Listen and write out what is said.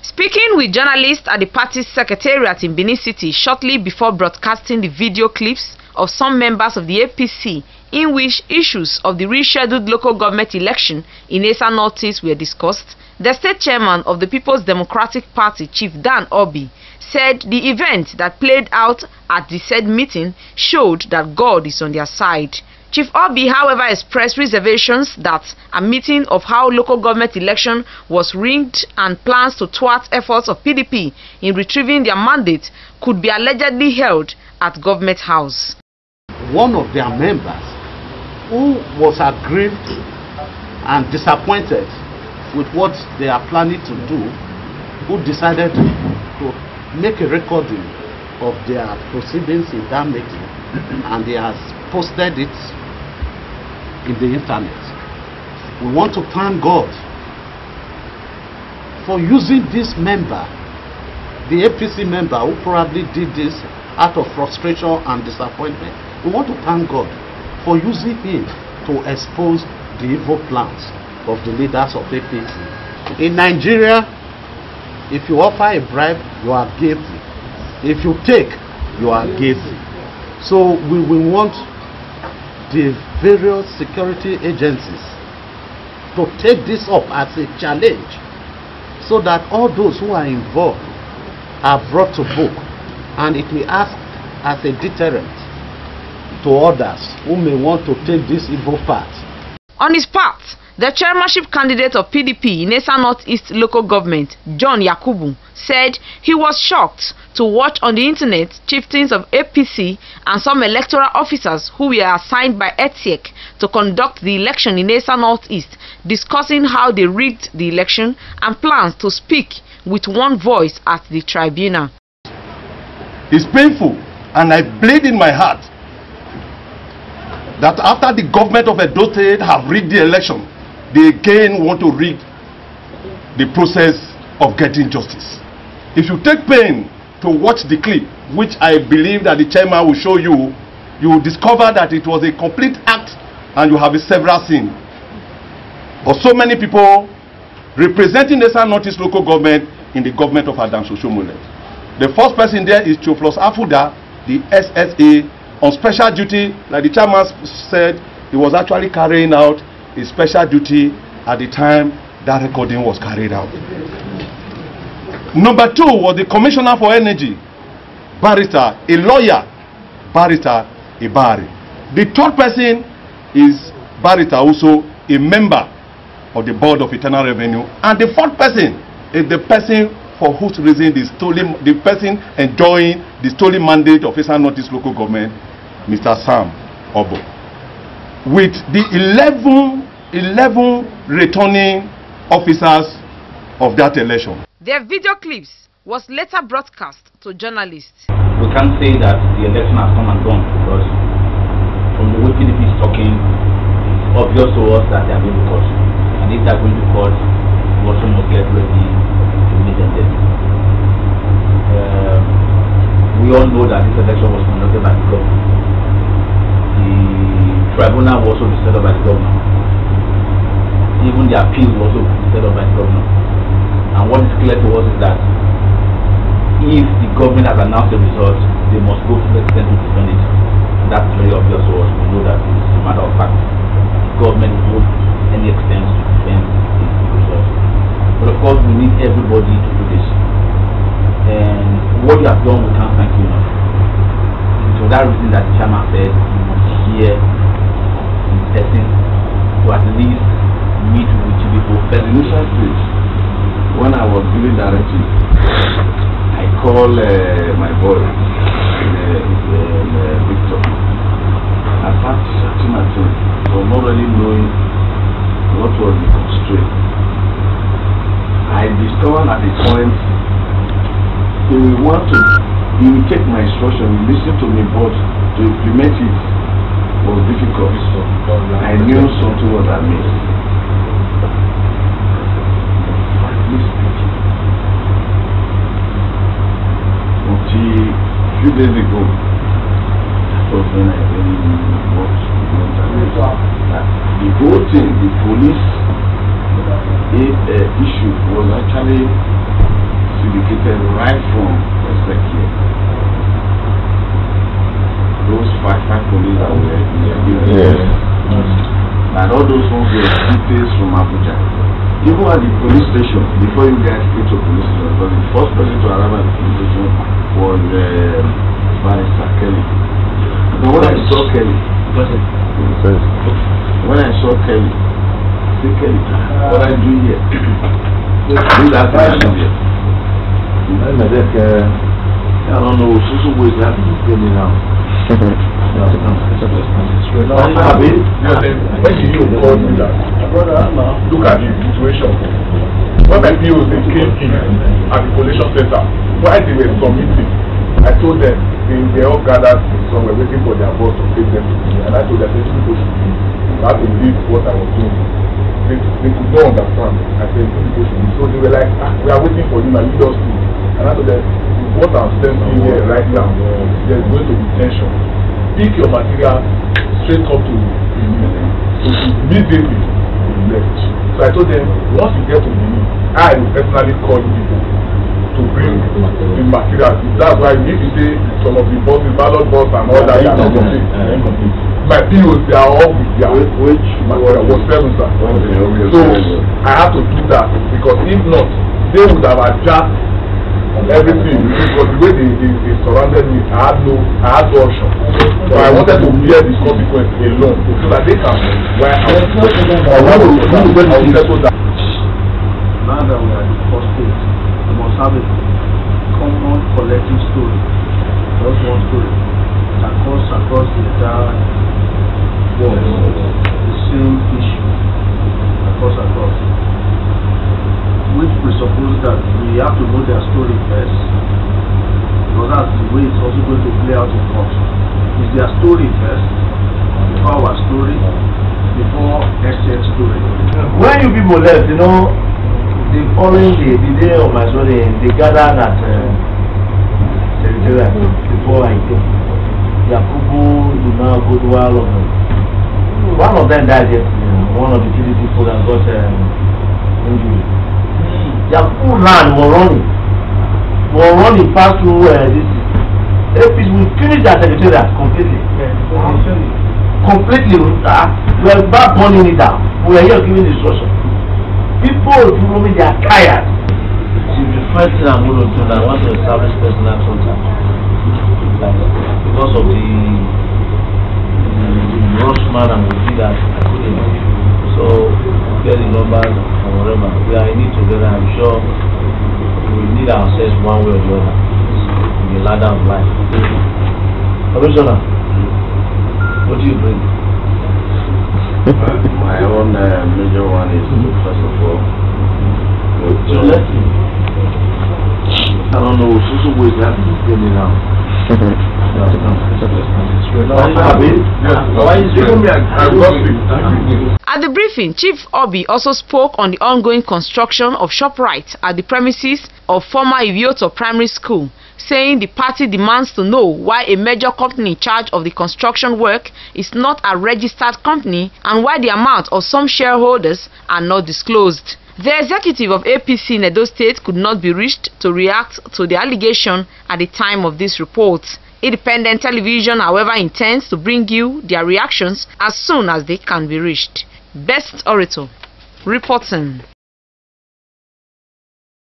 Speaking with journalists at the party's secretariat in Benin City shortly before broadcasting the video clips of some members of the APC in which issues of the rescheduled local government election in Esan Northeast were discussed, the state chairman of the People's Democratic Party, Chief Dan Obi, said the event that played out at the said meeting showed that God is on their side. Chief Obi, however, expressed reservations that a meeting of how local government election was rigged and plans to thwart efforts of PDP in retrieving their mandate could be allegedly held at Government House. One of their members who was aggrieved and disappointed with what they are planning to do, who decided to make a recording of their proceedings in that meeting, and he has posted it in the internet. We want to thank God for using this member, the APC member who probably did this out of frustration and disappointment. We want to thank God for using him to expose the evil plans of the leaders of APC. In Nigeria, if you offer a bribe, you are guilty. If you take, you are guilty. So we want the various security agencies to take this up as a challenge so that all those who are involved are brought to book, and it will act as a deterrent to others who may want to take this evil path. On his part, the chairmanship candidate of PDP in Esan Northeast local government, John Yakubu, said he was shocked to watch on the internet chieftains of APC and some electoral officers who were assigned by ETSEC to conduct the election in Esan Northeast discussing how they rigged the election and plans to speak with one voice at the tribunal. It's painful, and I bleed in my heart that after the government of Edo State have rigged the election, they again want to rig the process of getting justice. If you take pain to watch the clip, which I believe that the chairman will show you, you will discover that it was a complete act and you have several scenes. But so many people representing the Esan Northeast local government in the government of Adam Soshomole. The first person there is Choflos Afuda, the SSA, on special duty. Like the chairman said, he was actually carrying out his special duty at the time that recording was carried out. Number two was the Commissioner for Energy, Barrister, a lawyer, Barrister Ibari. The third person is Barrister, also a member of the Board of Internal Revenue. And the fourth person is the person for whose reason the person enjoying the stolen mandate of Esan Northeast local government, Mr. Sam Obo. With the 11 returning officers of that election. Their video clips was later broadcast to journalists. We can't say that the election has come and gone, because from the way PDP is talking, it's obvious to us that they are going to court. And if they are going to court, we also must get ready to meet them there. We all know that this election was conducted by the government. The tribunal was also set up by the government. Even the appeal was also set up by the government. And what is clear to us is that if the government has announced the result, they must go to the extent to defend it. And that's very obvious to us. We know that it's a matter of fact. The government will go to any extent to defend the result. But of course, we need everybody to do this. And what you have done, we can't thank you enough. It's for that reason that the chairman said you must hear in person to at least meet with you people. At the initial stage, when I was giving directive, I called my boy, Victor. I started searching at him, so not really knowing what was the constraint. I discovered at the point they will want to imitate my instruction, listen to me, but to implement it was difficult. I knew something was amiss. Until a few days ago, that was when I really watched the whole thing, the police issue was actually syndicated right from Ezekiel. Those five police that were investigated. And all those ones were details from Abuja. Even at the police station, before you guys came to police station, because the first person to arrive at the police station was Barrister Kelly. But when I saw Kelly, I said, Kelly, what are you doing here? Do that question here. I don't know, so ways that you tell me now. When you call me that, look at the situation. When my POs they came in at the collation center, while they were submitting, I told them they all gathered somewhere waiting for their boss to take them to me, and I told them people should be. I had to leave what I was doing. They could not understand. I said people should be. So they were like, we are waiting for you now, lead us to. And I told them, what I'm sensing here right now, there's going to be tension. Pick your material straight up to immediately left. So I told them, once you get to me, I will personally call people to bring the material. That's why if you say some of the bosses, ballot boss and all that, are not complete. My POs, they are all with their which material was 7, sir. So I have to do that because if not, they would have adjusted everything because the way they surrounded me, I had no option. So I wanted to bear the consequence alone so that they can wear out. Now that we are the first stage, we must have a common collective story. Just one story that cuts across the entire world. The same issue that cuts across. Which presupposes that we have to know their story first, because that's the way it's also going to play out in court. Is their story first, before our story, before exchange story. When you people left, the following day, the day of my story, they gathered at Secretariat before I came. Yakubu, you now go to all of them. One of them died yesterday, one of the PDP people that got injury. Yakubu ran, were running past through this. APC, we finished that secretariat completely. Completely. We were back burning it down. We were here giving instruction. People, if you know me, they are tired. See, the first thing I'm going to do now, I want to establish personal contact. Because of the rush man and we see that I couldn't. So, get the numbers and whatever. We are in it together. I'm sure we need ourselves one way or the other. In the ladder of life. Commissioner, what do you bring? My own major one is, first of all, I don't know, so ways that is getting now. At the briefing, Chief Obi also spoke on the ongoing construction of ShopRite at the premises of former Ivioto Primary School, saying the party demands to know why a major company in charge of the construction work is not a registered company and why the amount of some shareholders are not disclosed. The executive of APC in Edo State could not be reached to react to the allegation at the time of this report. Independent Television, however, intends to bring you their reactions as soon as they can be reached. Best Orator reporting.